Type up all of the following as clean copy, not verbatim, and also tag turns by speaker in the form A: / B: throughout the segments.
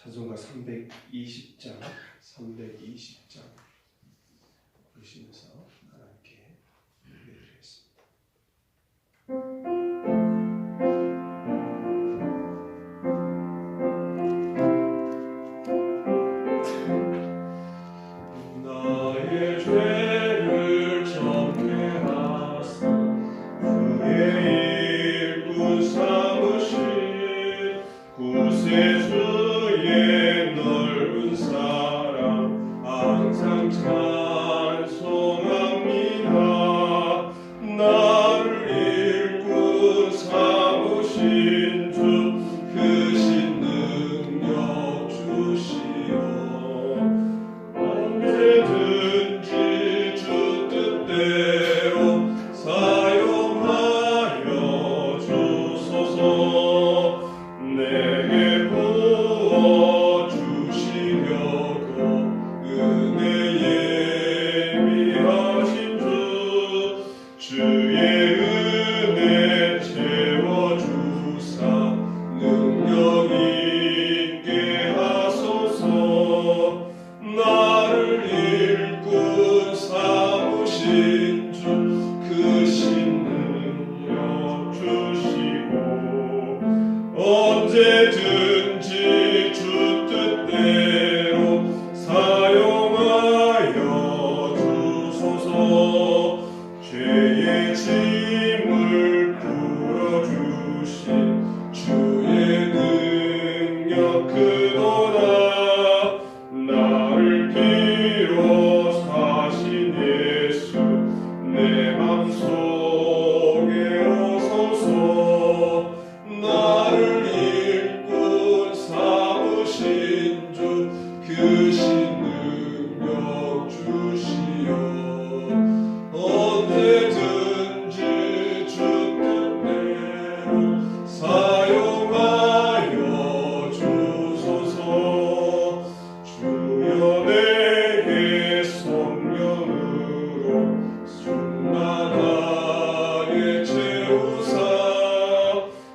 A: 찬송가 320장 보시면서 함께 읽어드리겠습니다. 나의 죄를 정죄하사 그의 일꾼 삼으신 구세주의 넓은 사랑 항상 찬송합니다. 나를 일꾼 삼으신 주 크신 능력 주시오. 언제든지 주 뜻대로 사용하여 주소서. 내게 부어 주시려고 은혜에 미하신 주 주의 은혜 채워주사 능력 있게 하소서. 나를 일꾼 삼으신 주 크신 능력 주시고 언제든지 주 뜻대로 사용하여 주소서. 죄의 짐을 풀어주신 주의 능력 크도다. 나를 비로 사신 예수 내 맘속에 오소서. 나를 일꾼 삼으신 주 크신 능력 주시오. 언제든지 주 뜻대로 사용하여 주소서. 주여 내게 성령으로 충만하게 채우사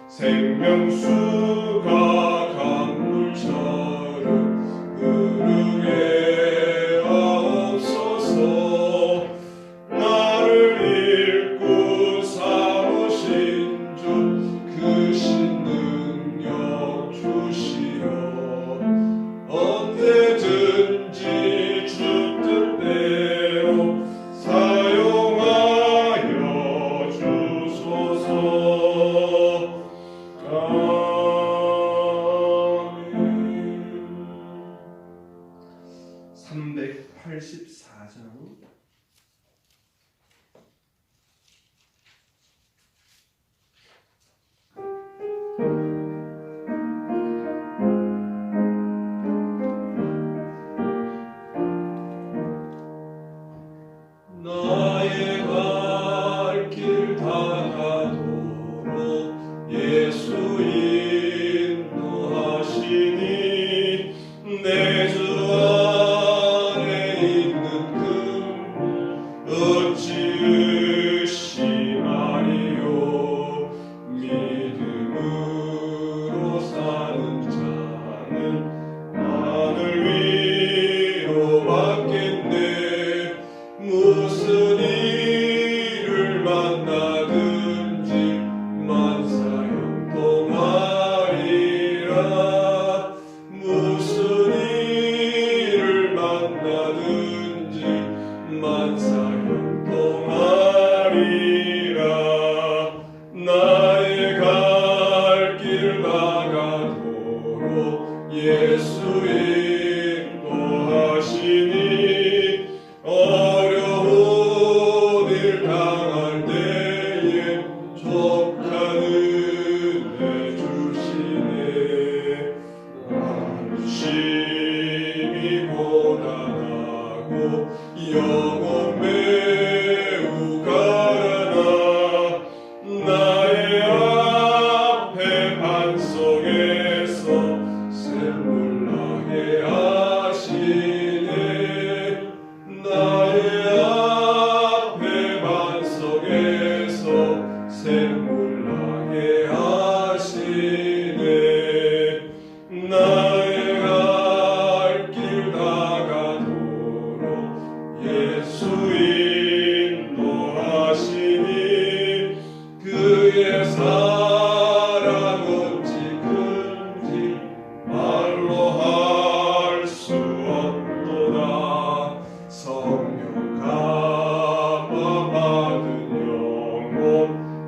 A: 생명수가 강물처럼 흐르게 하옵소서. 나를 일꾼 삼으신 주 크신 능력 주시오. 언제든지 주 뜻대로 사용하여 주소서. 아멘. 384장 나의 갈 길 다가도록 예수 인도하시니 내 주 안에 있는 금 어찌 의심하리요. 믿음으로 사는 자는 하늘 위로받겠네. 무슨 일을 만나든지 만사형통하리라. 무슨 일을 만나든지 만사형통하리라. 나의 갈 길 나가도록 예수 인도하시니 어려운 일 당할 때에 족한 은혜 주시네. 심히 고단하고 영혼 매우 가라나. 나의 앞에 반석에서 샘물 나게 하시네. 나의 앞에 반석에서 샘물 나게 하시네. 나의 되었도다. 성령 감화 받은 영혼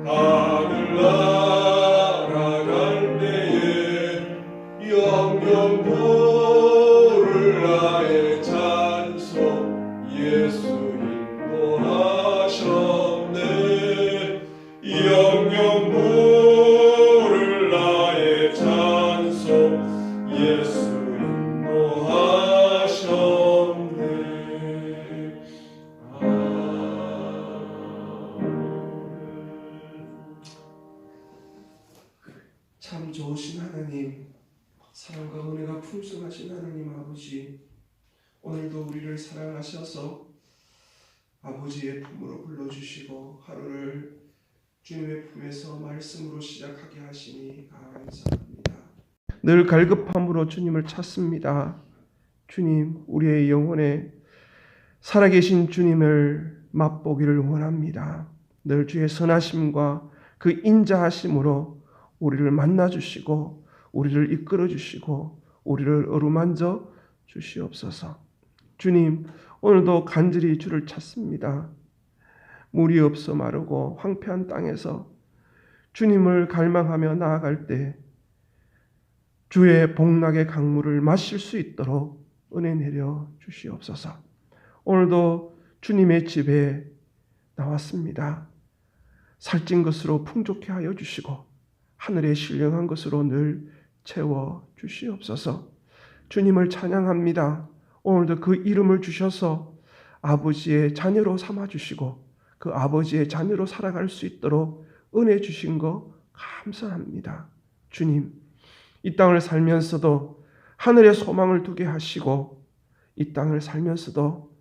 A: 하늘 날아갈 때에 영영 부를 나의 찬송 예수 인도하셨네. 영영 부를 나의 찬송 예수 인도하셨네.
B: 참 좋으신 하나님, 사랑과 은혜가 풍성하신 하나님 아버지, 오늘도 우리를 사랑하셔서 아버지의 품으로 불러주시고 하루를 주님의 품에서 말씀으로 시작하게 하시니 감사합니다. 늘 갈급함으로 주님을 찾습니다. 주님, 우리의 영혼에 살아계신 주님을 맛보기를 원합니다. 늘 주의 선하심과 그 인자하심으로 우리를 만나주시고 우리를 이끌어주시고 우리를 어루만져 주시옵소서. 주님, 오늘도 간절히 주를 찾습니다. 물이 없어 마르고 황폐한 땅에서 주님을 갈망하며 나아갈 때 주의 복락의 강물을 마실 수 있도록 은혜 내려 주시옵소서. 오늘도 주님의 집에 나왔습니다. 살찐 것으로 풍족케 하여 주시고 하늘에 신령한 것으로 늘 채워 주시옵소서. 주님을 찬양합니다. 오늘도 그 이름을 주셔서 아버지의 자녀로 삼아주시고 그 아버지의 자녀로 살아갈 수 있도록 은혜 주신 거 감사합니다. 주님, 이 땅을 살면서도 하늘의 소망을 두게 하시고 이 땅을 살면서도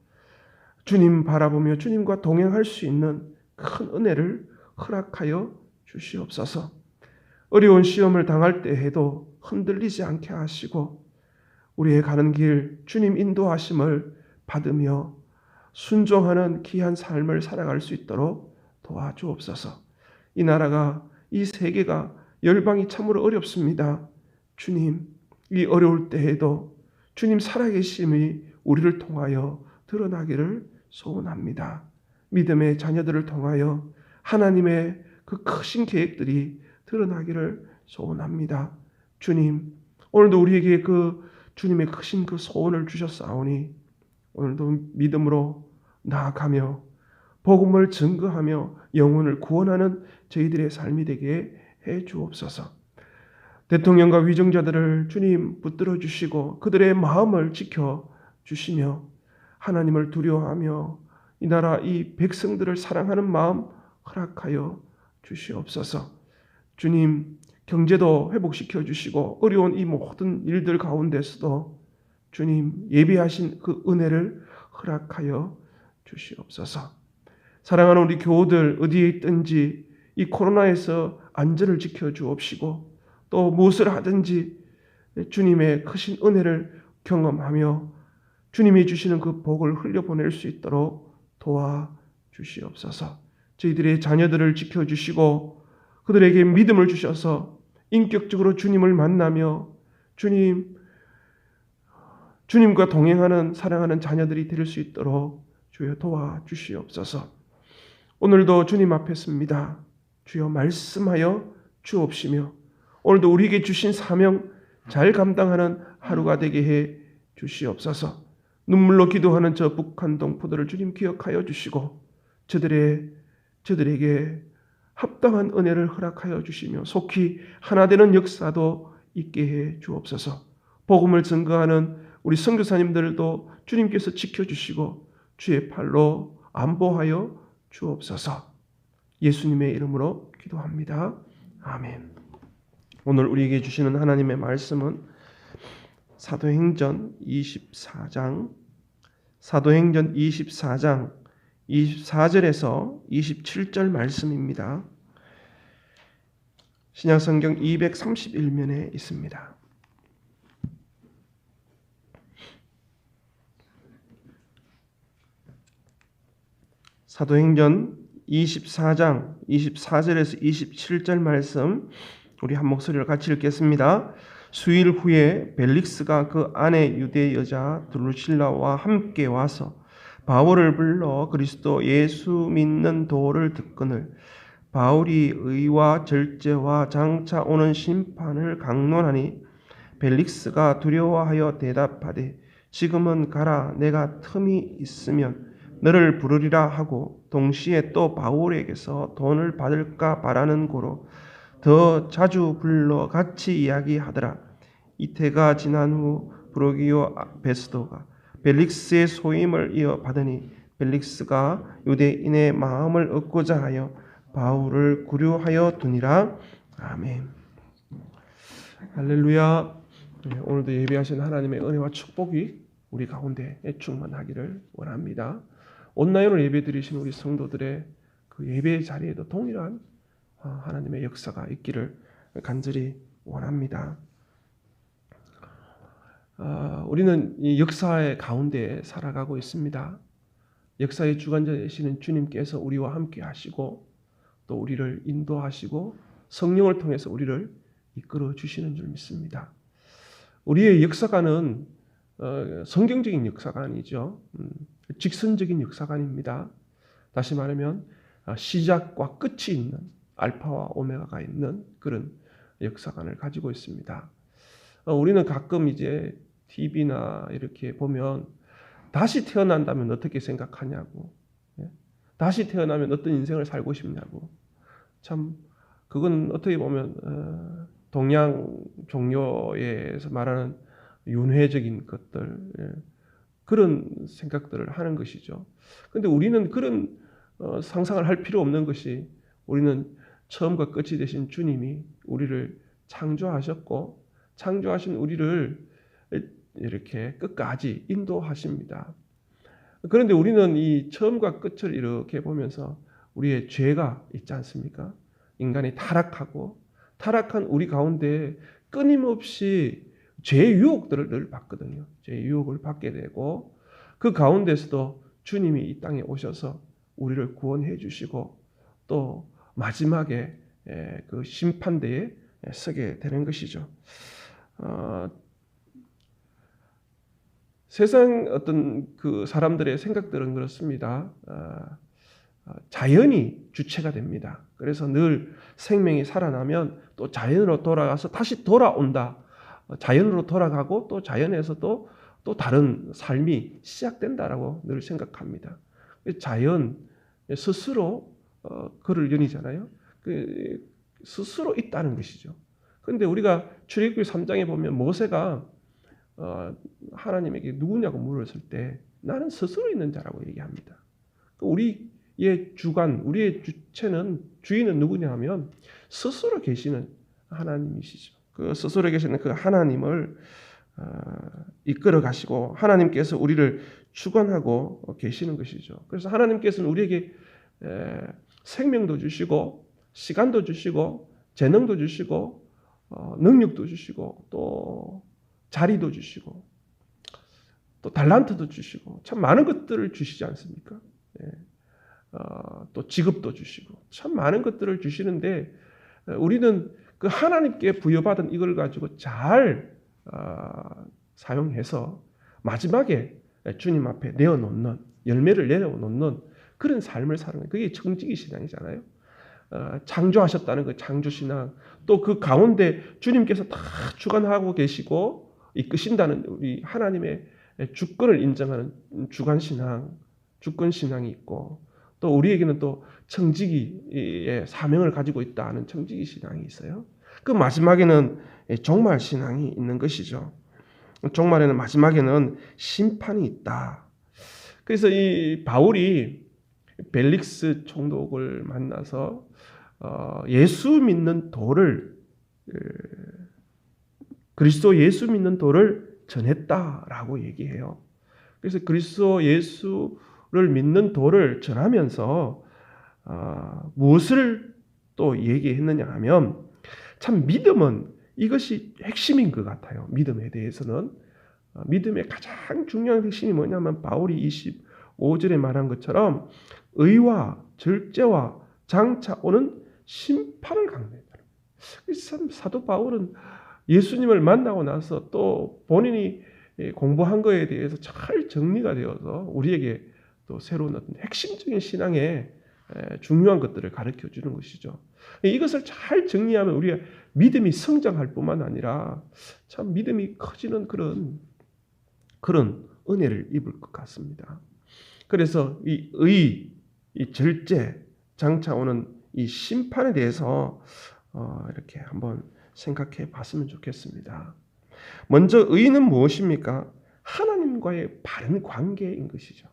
B: 주님 바라보며 주님과 동행할 수 있는 큰 은혜를 허락하여 주시옵소서. 어려운 시험을 당할 때에도 흔들리지 않게 하시고 우리의 가는 길 주님 인도하심을 받으며 순종하는 귀한 삶을 살아갈 수 있도록 도와주옵소서. 이 나라가, 이 세계가, 열방이 참으로 어렵습니다. 주님, 이 어려울 때에도 주님 살아계심이 우리를 통하여 드러나기를 소원합니다. 믿음의 자녀들을 통하여 하나님의 그 크신 계획들이 드러나기를 소원합니다. 주님, 오늘도 우리에게 그 주님의 크신 그 소원을 주셨사오니 오늘도 믿음으로 나아가며 복음을 증거하며 영혼을 구원하는 저희들의 삶이 되게 해 주옵소서. 대통령과 위정자들을 주님 붙들어 주시고 그들의 마음을 지켜 주시며 하나님을 두려워하며 이 나라 이 백성들을 사랑하는 마음 허락하여 주시옵소서. 주님, 경제도 회복시켜 주시고 어려운 이 모든 일들 가운데서도 주님 예비하신 그 은혜를 허락하여 주시옵소서. 사랑하는 우리 교우들 어디에 있든지 이 코로나에서 안전을 지켜 주옵시고 또 무엇을 하든지 주님의 크신 은혜를 경험하며 주님이 주시는 그 복을 흘려보낼 수 있도록 도와주시옵소서. 저희들의 자녀들을 지켜주시고 그들에게 믿음을 주셔서 인격적으로 주님을 만나며 주님과 동행하는 사랑하는 자녀들이 될 수 있도록 주여 도와주시옵소서. 오늘도 주님 앞에 섭니다. 주여 말씀하여 주옵시며 오늘도 우리에게 주신 사명 잘 감당하는 하루가 되게 해 주시옵소서. 눈물로 기도하는 저 북한 동포들을 주님 기억하여 주시고 저들에게 합당한 은혜를 허락하여 주시며 속히 하나 되는 역사도 있게 해 주옵소서. 복음을 증거하는 우리 선교사님들도 주님께서 지켜주시고 주의 팔로 안보하여 주옵소서. 예수님의 이름으로 기도합니다. 아멘. 오늘 우리에게 주시는 하나님의 말씀은 사도행전 24장 24절에서 27절 말씀입니다. 신약성경 231면에 있습니다. 사도행전 24장 24절에서 27절 말씀 우리 한 목소리로 같이 읽겠습니다. 수일 후에 벨릭스가 그 아내 유대 여자 드루실라와 함께 와서 바울을 불러 그리스도 예수 믿는 도를 듣거늘 바울이 의와 절제와 장차 오는 심판을 강론하니 벨릭스가 두려워하여 대답하되 지금은 가라 내가 틈이 있으면 너를 부르리라 하고 동시에 또 바울에게서 돈을 받을까 바라는 고로 더 자주 불러 같이 이야기하더라. 이태가 지난 후 브로기오 베스도가 벨릭스의 소임을 이어받으니 벨릭스가 유대인의 마음을 얻고자 하여 바울을 구류하여 두니라. 아멘. 할렐루야. 오늘도 예배하신 하나님의 은혜와 축복이 우리 가운데 충만하기를 원합니다. 온라인으로 예배드리신 우리 성도들의 그 예배 자리에도 동일한 하나님의 역사가 있기를 간절히 원합니다. 우리는 이 역사의 가운데 살아가고 있습니다. 역사의 주관자이시는 주님께서 우리와 함께 하시고 또 우리를 인도하시고 성령을 통해서 우리를 이끌어 주시는 줄 믿습니다. 우리의 역사관은 성경적인 역사관이죠. 직선적인 역사관입니다. 다시 말하면 시작과 끝이 있는 알파와 오메가가 있는 그런 역사관을 가지고 있습니다. 우리는 가끔 이제 TV나 이렇게 보면 다시 태어난다면 어떻게 생각하냐고, 다시 태어나면 어떤 인생을 살고 싶냐고, 참 그건 어떻게 보면 동양 종교에서 말하는 윤회적인 것들, 그런 생각들을 하는 것이죠. 그런데 우리는 그런 상상을 할 필요 없는 것이 우리는 처음과 끝이 되신 주님이 우리를 창조하셨고 창조하신 우리를 이렇게 끝까지 인도하십니다. 그런데 우리는 이 처음과 끝을 이렇게 보면서 우리의 죄가 있지 않습니까? 인간이 타락한 우리 가운데 끊임없이 죄의 유혹들을 늘 받거든요. 죄의 유혹을 받게 되고 그 가운데서도 주님이 이 땅에 오셔서 우리를 구원해 주시고 또 마지막에 그 심판대에 서게 되는 것이죠. 세상 어떤 그 사람들의 생각들은 그렇습니다. 자연이 주체가 됩니다. 그래서 늘 생명이 살아나면 또 자연으로 돌아가서 다시 돌아온다. 자연으로 돌아가고 또 자연에서 또 다른 삶이 시작된다라고 늘 생각합니다. 자연 스스로 그를 연이잖아요. 스스로 있다는 것이죠. 그런데 우리가 출애굽기 3장에 보면 모세가 하나님에게 누구냐고 물었을 때 나는 스스로 있는 자라고 얘기합니다. 우리의 주관, 우리의 주체는 주인은 누구냐 하면 스스로 계시는 하나님이시죠. 그 스스로 계시는 그 하나님을 이끌어 가시고 하나님께서 우리를 주관하고 계시는 것이죠. 그래서 하나님께서는 우리에게 생명도 주시고 시간도 주시고 재능도 주시고 능력도 주시고 또 자리도 주시고 또 달란트도 주시고 참 많은 것들을 주시지 않습니까? 또 직업도 주시고 참 많은 것들을 주시는데 우리는 그 하나님께 부여받은 이걸 가지고 잘 사용해서 마지막에 주님 앞에 내어놓는 열매를 내어놓는 그런 삶을 사는 거예요. 그게 청지기 신앙이잖아요. 창조하셨다는 그 창조신앙 또 그 가운데 주님께서 다 주관하고 계시고 이끄신다는 우리 하나님의 주권을 인정하는 주관신앙, 주권신앙이 있고 또 우리에게는 또 청지기의 사명을 가지고 있다는 청지기 신앙이 있어요. 그 마지막에는 종말신앙이 있는 것이죠. 종말에는 마지막에는 심판이 있다. 그래서 이 바울이 벨릭스 총독을 만나서 예수 믿는 도를 그리스도 예수 믿는 도를 전했다라고 얘기해요. 그래서 그리스도 예수를 믿는 도를 전하면서 무엇을 또 얘기했느냐 하면 참 믿음은 이것이 핵심인 것 같아요. 믿음에 대해서는 믿음의 가장 중요한 핵심이 뭐냐면 바울이 25절에 말한 것처럼 의와 절제와 장차 오는 심판을 강조했다. 사도 바울은 예수님을 만나고 나서 또 본인이 공부한 거에 대해서 잘 정리가 되어서 우리에게 또 새로운 어떤 핵심적인 신앙의 중요한 것들을 가르쳐 주는 것이죠. 이것을 잘 정리하면 우리가 믿음이 성장할 뿐만 아니라 참 믿음이 커지는 그런 은혜를 입을 것 같습니다. 그래서 이 절제, 장차 오는 이 심판에 대해서 이렇게 한번 생각해 봤으면 좋겠습니다. 먼저 의는 무엇입니까? 하나님과의 바른 관계인 것이죠.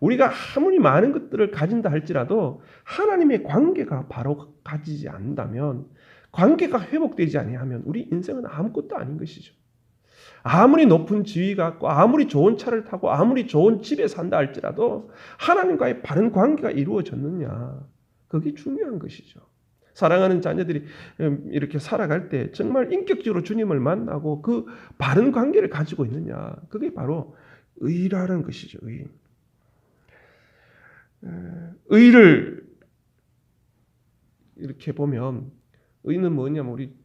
B: 우리가 아무리 많은 것들을 가진다 할지라도 하나님의 관계가 바로 가지지 않는다면, 관계가 회복되지 아니하면 우리 인생은 아무것도 아닌 것이죠. 아무리 높은 지위가 갖고 아무리 좋은 차를 타고 아무리 좋은 집에 산다 할지라도 하나님과의 바른 관계가 이루어졌느냐, 그게 중요한 것이죠. 사랑하는 자녀들이 이렇게 살아갈 때 정말 인격적으로 주님을 만나고 그 바른 관계를 가지고 있느냐, 그게 바로 의라는 것이죠. 의를 이렇게 보면 의는 뭐냐면 우리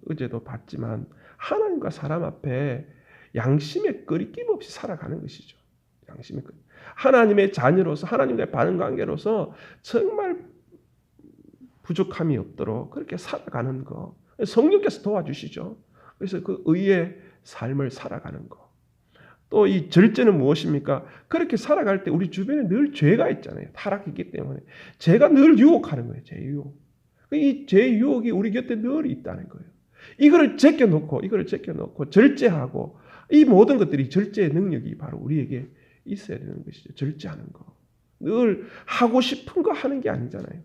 B: 어제도 봤지만 하나님과 사람 앞에 양심의 거리낌 없이 살아가는 것이죠. 양심의 거리. 하나님의 자녀로서 하나님과의 바른 관계로서 정말 부족함이 없도록 그렇게 살아가는 거. 성령께서 도와주시죠. 그래서 그 의의 삶을 살아가는 거. 또 이 절제는 무엇입니까? 그렇게 살아갈 때 우리 주변에 늘 죄가 있잖아요. 타락했기 때문에. 죄가 늘 유혹하는 거예요. 죄 유혹. 이 죄 유혹이 우리 곁에 늘 있다는 거예요. 이거를 제껴놓고 절제하고, 이 모든 것들이 절제의 능력이 바로 우리에게 있어야 되는 것이죠. 절제하는 거. 늘 하고 싶은 거 하는 게 아니잖아요.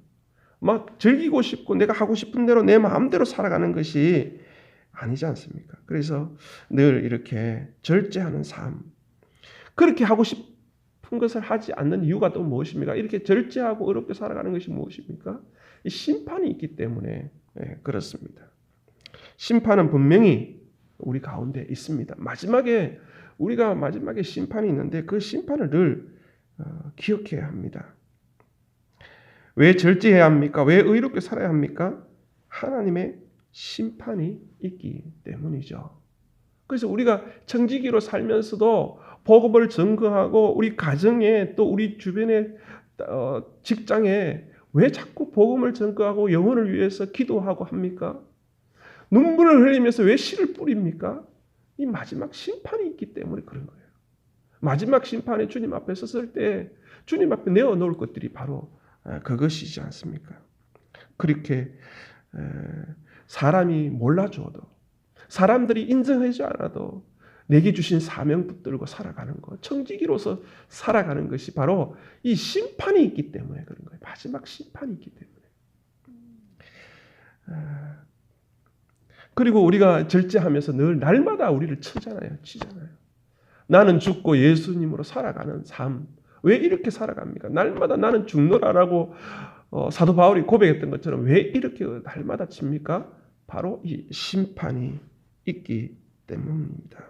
B: 막 즐기고 싶고 내가 하고 싶은 대로 내 마음대로 살아가는 것이 아니지 않습니까? 그래서 늘 이렇게 절제하는 삶. 그렇게 하고 싶은 것을 하지 않는 이유가 또 무엇입니까? 이렇게 절제하고 어렵게 살아가는 것이 무엇입니까? 이 심판이 있기 때문에 그렇습니다. 심판은 분명히 우리 가운데 있습니다. 우리가 마지막에 심판이 있는데 그 심판을 늘 기억해야 합니다. 왜 절제해야 합니까? 왜 의롭게 살아야 합니까? 하나님의 심판이 있기 때문이죠. 그래서 우리가 청지기로 살면서도 복음을 증거하고 우리 가정에 또 우리 주변의 직장에 왜 자꾸 복음을 증거하고 영혼을 위해서 기도하고 합니까? 눈물을 흘리면서 왜 씨를 뿌립니까? 이 마지막 심판이 있기 때문에 그런 거예요. 마지막 심판에 주님 앞에 섰을 때 주님 앞에 내어놓을 것들이 바로 그것이지 않습니까? 그렇게 사람이 몰라줘도, 사람들이 인정하지 않아도 내게 주신 사명 붙들고 살아가는 것, 청지기로서 살아가는 것이 바로 이 심판이 있기 때문에 그런 거예요. 마지막 심판이 있기 때문에. 그리고 우리가 절제하면서 늘 날마다 우리를 치잖아요. 나는 죽고 예수님으로 살아가는 삶. 왜 이렇게 살아갑니까? 날마다 나는 죽노라라고 사도 바울이 고백했던 것처럼 왜 이렇게 날마다 칩니까? 바로 이 심판이 있기 때문입니다.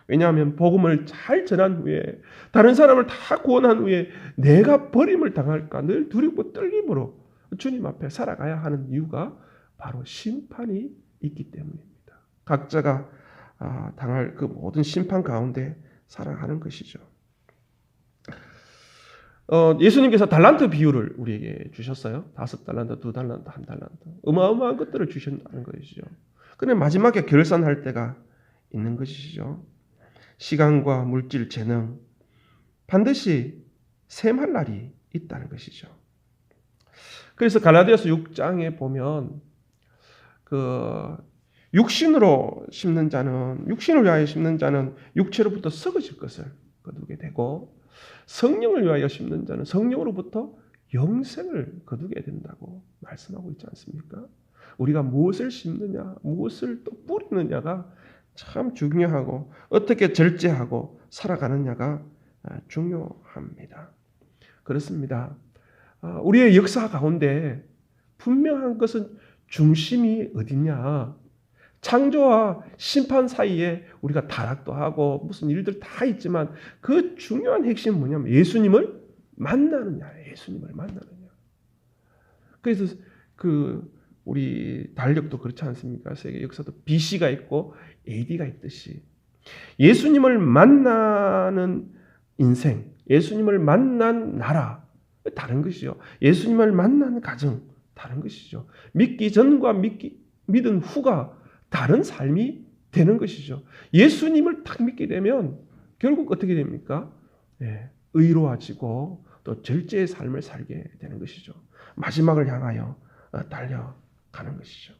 B: 왜냐하면 복음을 잘 전한 후에, 다른 사람을 다 구원한 후에 내가 버림을 당할까 늘 두렵고 떨림으로 주님 앞에 살아가야 하는 이유가 바로 심판이 있기 때문입니다. 각자가 당할 그 모든 심판 가운데 살아가는 것이죠. 예수님께서 달란트 비유를 우리에게 주셨어요. 5달란트, 2달란트, 1달란트. 어마어마한 것들을 주셨다는 것이죠. 그런데 마지막에 결산할 때가 있는 것이죠. 시간과 물질, 재능, 반드시 셈할 날이 있다는 것이죠. 그래서 갈라디아서 6장에 보면 육신으로 심는 자는, 육신을 위하여 심는 자는 육체로부터 썩어질 것을 거두게 되고, 성령을 위하여 심는 자는 성령으로부터 영생을 거두게 된다고 말씀하고 있지 않습니까? 우리가 무엇을 심느냐, 무엇을 또 뿌리느냐가 참 중요하고, 어떻게 절제하고 살아가느냐가 중요합니다. 그렇습니다. 우리의 역사 가운데 분명한 것은 중심이 어디냐? 창조와 심판 사이에 우리가 타락도 하고 무슨 일들 다 있지만 그 중요한 핵심은 뭐냐면 예수님을 만나느냐. 그래서 그 우리 달력도 그렇지 않습니까? 세계 역사도 BC가 있고 AD가 있듯이 예수님을 만나는 인생, 예수님을 만난 나라 다른 것이죠. 예수님을 만난 가정 다른 것이죠. 믿기 전과 믿은 후가 다른 삶이 되는 것이죠. 예수님을 딱 믿게 되면 결국 어떻게 됩니까? 의로워지고 또 절제의 삶을 살게 되는 것이죠. 마지막을 향하여 달려가는 것이죠.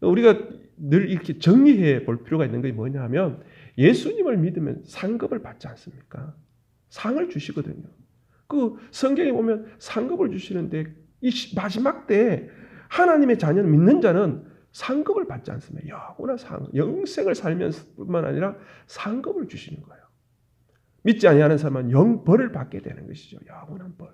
B: 우리가 늘 이렇게 정리해 볼 필요가 있는 게 뭐냐면 예수님을 믿으면 상급을 받지 않습니까? 상을 주시거든요. 그 성경에 보면 상급을 주시는데 이 마지막 때 하나님의 자녀를 믿는 자는 상급을 받지 않습니다. 영원한 상, 영생을 살면서뿐만 아니라 상급을 주시는 거예요. 믿지 아니하는 사람은 영벌을 받게 되는 것이죠. 영원한 벌.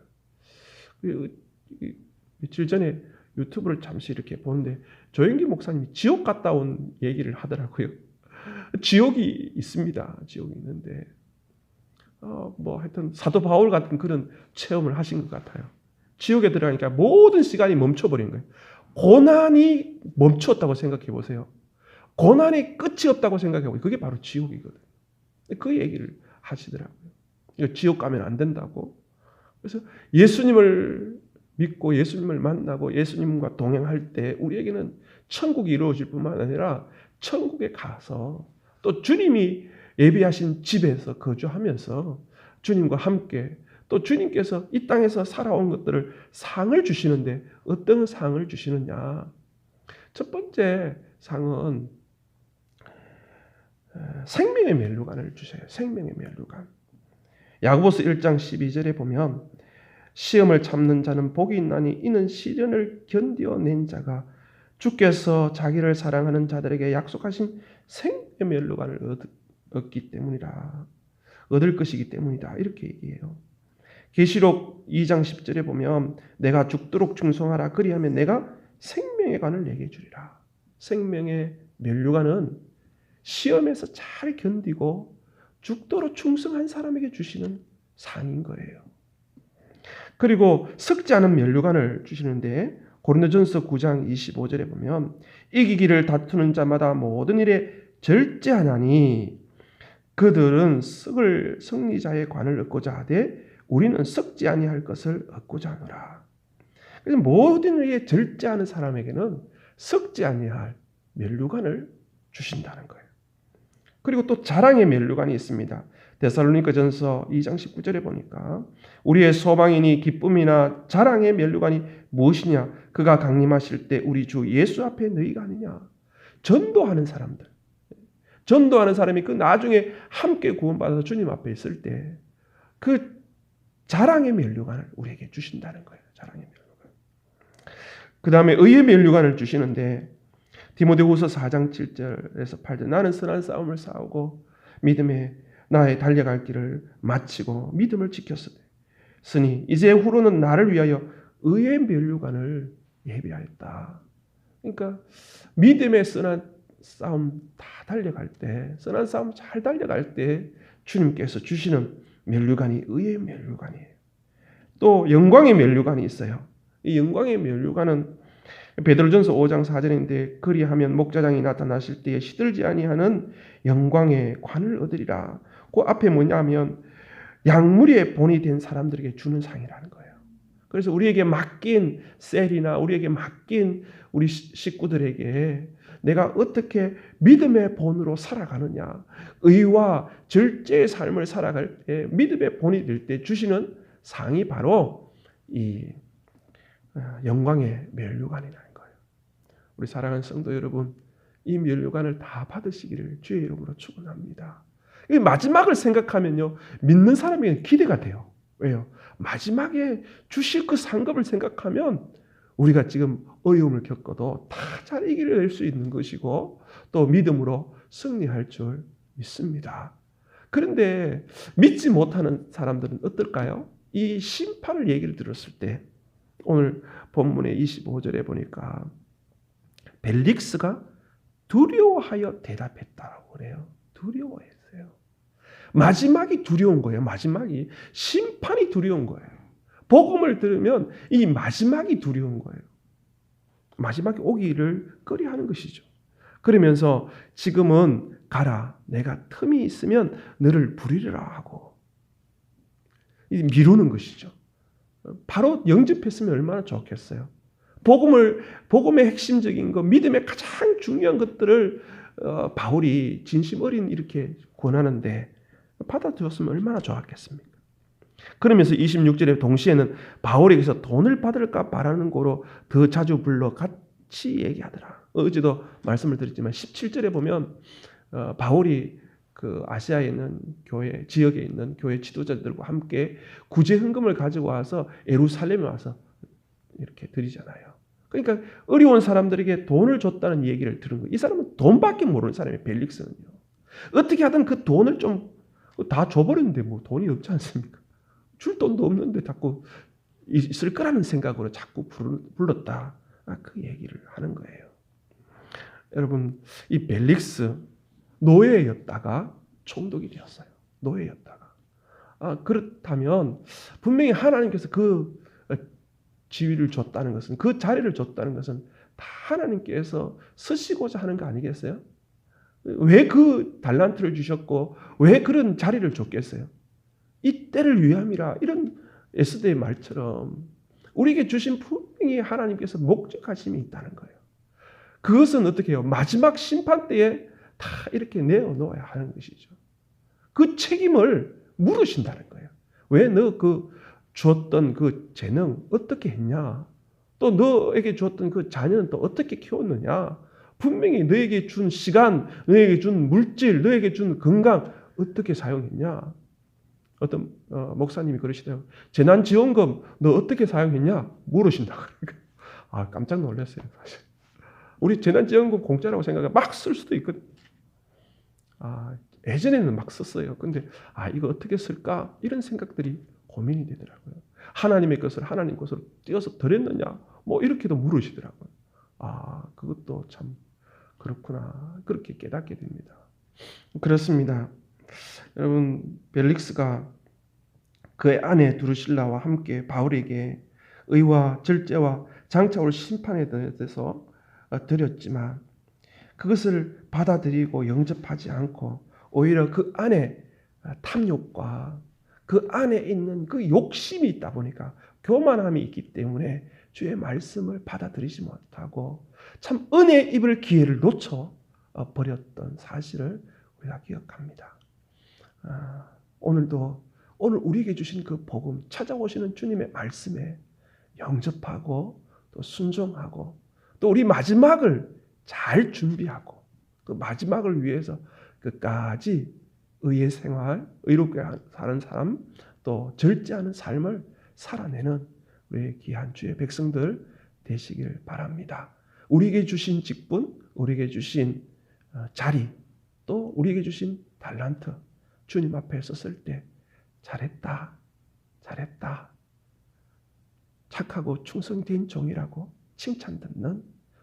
B: 며칠 전에 유튜브를 잠시 이렇게 보는데 조영기 목사님이 지옥 갔다 온 얘기를 하더라고요. 지옥이 있습니다. 지옥이 있는데 하여튼 사도 바울 같은 그런 체험을 하신 것 같아요. 지옥에 들어가니까 모든 시간이 멈춰버린 거예요. 고난이 멈췄다고 생각해 보세요. 고난이 끝이 없다고 생각해 보세요. 그게 바로 지옥이거든요. 그 얘기를 하시더라고요. 지옥 가면 안 된다고. 그래서 예수님을 믿고 예수님을 만나고 예수님과 동행할 때 우리에게는 천국이 이루어질 뿐만 아니라 천국에 가서 또 주님이 예비하신 집에서 거주하면서 주님과 함께 또 주님께서 이 땅에서 살아온 것들을 상을 주시는데 어떤 상을 주시느냐. 첫 번째 상은 생명의 면류관을 주셔요. 생명의 면류관. 야고보서 1장 12절에 보면 시험을 참는 자는 복이 있나니 이는 시련을 견디어낸 자가 주께서 자기를 사랑하는 자들에게 약속하신 생명의 면류관을 얻기 때문이라. 얻을 것이기 때문이다. 이렇게 얘기해요. 계시록 2장 10절에 보면 내가 죽도록 충성하라. 그리하면 내가 생명의 관을 내게 주리라. 생명의 면류관은 시험에서 잘 견디고 죽도록 충성한 사람에게 주시는 상인 거예요. 그리고 썩지 않은 면류관을 주시는데 고린도전서 9장 25절에 보면 이기기를 다투는 자마다 모든 일에 절제하나니 그들은 썩을 승리자의 관을 얻고자 하되 우리는 썩지 아니할 것을 얻고자 하노라. 그래서 모든 일에 절제하는 사람에게는 썩지 아니할 면류관을 주신다는 거예요. 그리고 또 자랑의 면류관이 있습니다. 데살로니가전서 2장 19절에 보니까 우리의 소망이니 기쁨이나 자랑의 면류관이 무엇이냐? 그가 강림하실 때 우리 주 예수 앞에 너희가 아니냐? 전도하는 사람들. 전도하는 사람이 그 나중에 함께 구원받아서 주님 앞에 있을 때 그 자랑의 면류관을 우리에게 주신다는 거예요. 자랑의 면류관. 그 다음에 의의 면류관을 주시는데 디모데후서 4장 7절에서 8절 나는 선한 싸움을 싸우고 믿음에 나의 달려갈 길을 마치고 믿음을 지켰으니 이제 후로는 나를 위하여 의의 면류관을 예비하였다. 그러니까 믿음의 선한 싸움 다 달려갈 때 선한 싸움 잘 달려갈 때 주님께서 주시는 면류관이 의의 면류관이에요. 또 영광의 면류관이 있어요. 이 영광의 면류관은 베드로전서 5장 4절인데 그리하면 목자장이 나타나실 때에 시들지 아니하는 영광의 관을 얻으리라. 그 앞에 뭐냐면 양무리의 본이 된 사람들에게 주는 상이라는 거예요. 그래서 우리에게 맡긴 셀이나 우리에게 맡긴 우리 식구들에게 내가 어떻게 믿음의 본으로 살아가느냐, 의와 절제의 삶을 살아갈 때 믿음의 본이 될 때 주시는 상이 바로 이 영광의 면류관이라는 거예요. 우리 사랑하는 성도 여러분, 이 면류관을 다 받으시기를 주의 이름으로 축원합니다. 이 마지막을 생각하면요, 믿는 사람에게 기대가 돼요. 왜요? 마지막에 주실 그 상급을 생각하면 우리가 지금 어려움을 겪어도 다 잘 이겨낼 수 있는 것이고 또 믿음으로 승리할 줄 믿습니다. 그런데 믿지 못하는 사람들은 어떨까요? 이 심판을 얘기를 들었을 때 오늘 본문의 25절에 보니까 벨릭스가 두려워하여 대답했다고 그래요. 두려워했어요. 마지막이 두려운 거예요. 마지막이 심판이 두려운 거예요. 복음을 들으면 이 마지막이 두려운 거예요. 마지막에 오기를 꺼려하는 것이죠. 그러면서 지금은 가라. 내가 틈이 있으면 너를 부리리라 하고 미루는 것이죠. 바로 영접했으면 얼마나 좋겠어요. 복음의 핵심적인 것, 믿음의 가장 중요한 것들을 바울이 진심 어린 이렇게 권하는데 받아들였으면 얼마나 좋았겠습니까? 그러면서 26절에 동시에는 바울에게서 돈을 받을까 바라는 거로 더 자주 불러 같이 얘기하더라. 어제도 말씀을 드렸지만 17절에 보면 바울이 그 아시아에 있는 교회, 지역에 있는 교회 지도자들과 함께 구제 헌금을 가지고 와서 예루살렘에 와서 이렇게 드리잖아요. 그러니까 어려운 사람들에게 돈을 줬다는 얘기를 들은 거예요. 이 사람은 돈밖에 모르는 사람이에요. 벨릭스는요. 어떻게 하든 그 돈을 좀 다 줘버렸는데 뭐 돈이 없지 않습니까? 줄 돈도 없는데 자꾸 있을 거라는 생각으로 자꾸 불렀다. 그 얘기를 하는 거예요. 여러분, 이 벨릭스 노예였다가 총독이 되었어요. 노예였다가. 그렇다면 분명히 하나님께서 그 지위를 줬다는 것은, 그 자리를 줬다는 것은 다 하나님께서 쓰시고자 하는 거 아니겠어요? 왜 그 달란트를 주셨고 왜 그런 자리를 줬겠어요? 이 때를 위함이라, 이런 에스더의 말처럼 우리에게 주신 분명히 하나님께서 목적하심이 있다는 거예요. 그것은 어떻게 해요? 마지막 심판 때에 다 이렇게 내어놓아야 하는 것이죠. 그 책임을 물으신다는 거예요. 왜 너 주었던 그 재능 어떻게 했냐? 또 너에게 주었던 그 자녀는 또 어떻게 키웠느냐? 분명히 너에게 준 시간, 너에게 준 물질, 너에게 준 건강 어떻게 사용했냐? 어떤 목사님이 그러시더라고요. 재난지원금 너 어떻게 사용했냐? 물으신다고. 깜짝 놀랐어요. 사실. 우리 재난지원금 공짜라고 생각하면 막 쓸 수도 있거든요. 예전에는 막 썼어요. 근데 이거 어떻게 쓸까? 이런 생각들이 고민이 되더라고요. 하나님의 것을 하나님 것으로 띄어서 드렸느냐? 뭐 이렇게도 물으시더라고요. 그것도 참 그렇구나. 그렇게 깨닫게 됩니다. 그렇습니다. 여러분, 벨릭스가 그의 아내 두루실라와 함께 바울에게 의와 절제와 장차 올 심판에 대해서 드렸지만 그것을 받아들이고 영접하지 않고 오히려 그 안에 탐욕과 그 안에 있는 그 욕심이 있다 보니까, 교만함이 있기 때문에 주의 말씀을 받아들이지 못하고 참 은혜의 입을 기회를 놓쳐 버렸던 사실을 우리가 기억합니다. 오늘 우리에게 주신 그 복음, 찾아오시는 주님의 말씀에 영접하고 또 순종하고 또 우리 마지막을 잘 준비하고 그 마지막을 위해서 끝까지 의의 생활, 의롭게 사는 삶, 또 절제하는 삶을 살아내는 우리의 귀한 주의 백성들 되시길 바랍니다. 우리에게 주신 직분, 우리에게 주신 자리, 또 우리에게 주신 달란트, 주님 앞에 섰을 때 잘했다, 잘했다, 착하고 충성된 종이라고 칭찬 듣는,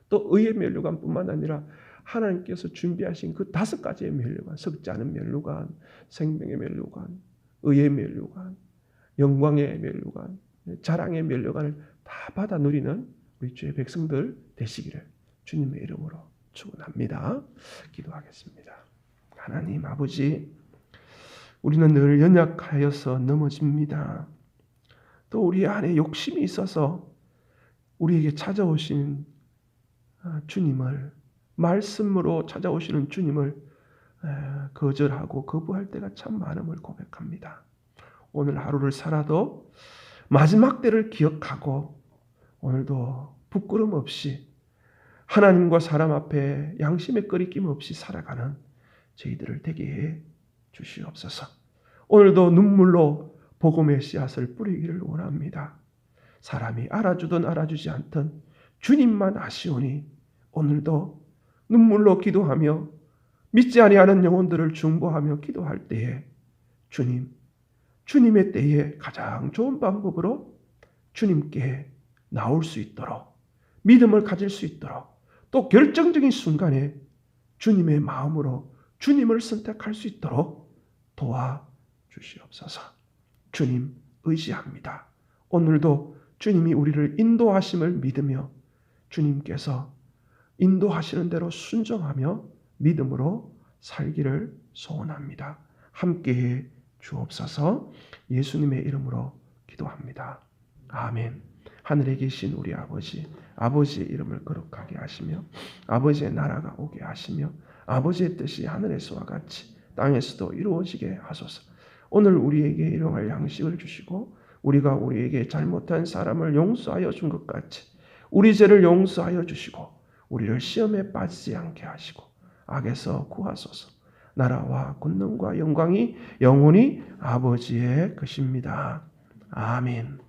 B: 또 의의 면류관뿐만 아니라 하나님께서 준비하신 그 5가지의 면류관, 썩지 않은 면류관, 생명의 면류관, 의의 면류관, 영광의 면류관, 자랑의 면류관을 다 받아 누리는 우리 주의 백성들 되시기를 주님의 이름으로 축원합니다. 기도하겠습니다. 하나님 아버지, 우리는 늘 연약하여서 넘어집니다. 또 우리 안에 욕심이 있어서 우리에게 찾아오신 주님을, 말씀으로 찾아오시는 주님을 거절하고 거부할 때가 참 많음을 고백합니다. 오늘 하루를 살아도 마지막 때를 기억하고 오늘도 부끄럼 없이 하나님과 사람 앞에 양심의 거리낌 없이 살아가는 저희들을 되게 해 주시옵소서. 오늘도 눈물로 복음의 씨앗을 뿌리기를 원합니다. 사람이 알아주든 알아주지 않든 주님만 아시오니 오늘도 눈물로 기도하며 믿지 아니하는 영혼들을 중보하며 기도할 때에 주님의 때에 가장 좋은 방법으로 주님께 나올 수 있도록, 믿음을 가질 수 있도록, 또 결정적인 순간에 주님의 마음으로 주님을 선택할 수 있도록 도와주시옵소서. 주님 의지합니다. 오늘도 주님이 우리를 인도하심을 믿으며 주님께서 인도하시는 대로 순종하며 믿음으로 살기를 소원합니다. 함께해 주옵소서. 예수님의 이름으로 기도합니다. 아멘. 하늘에 계신 우리 아버지, 아버지의 이름을 거룩하게 하시며 아버지의 나라가 오게 하시며 아버지의 뜻이 하늘에서와 같이 땅에서도 이루어지게 하소서. 오늘 우리에게 일용할 양식을 주시고 우리가 우리에게 잘못한 사람을 용서하여 준 것 같이 우리 죄를 용서하여 주시고 우리를 시험에 빠지지 않게 하시고 악에서 구하소서. 나라와 권능과 영광이 영원히 아버지의 것입니다. 아멘.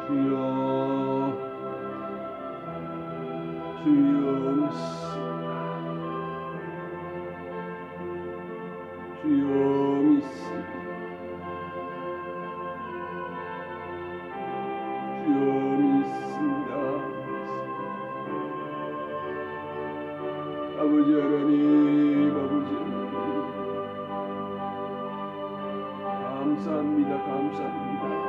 A: 주여, 주여 믿습니다. 주여 믿습니다. 주여 믿습니다. 아버지 하나님, 아버지 하나님, 감사합니다. 감사합니다.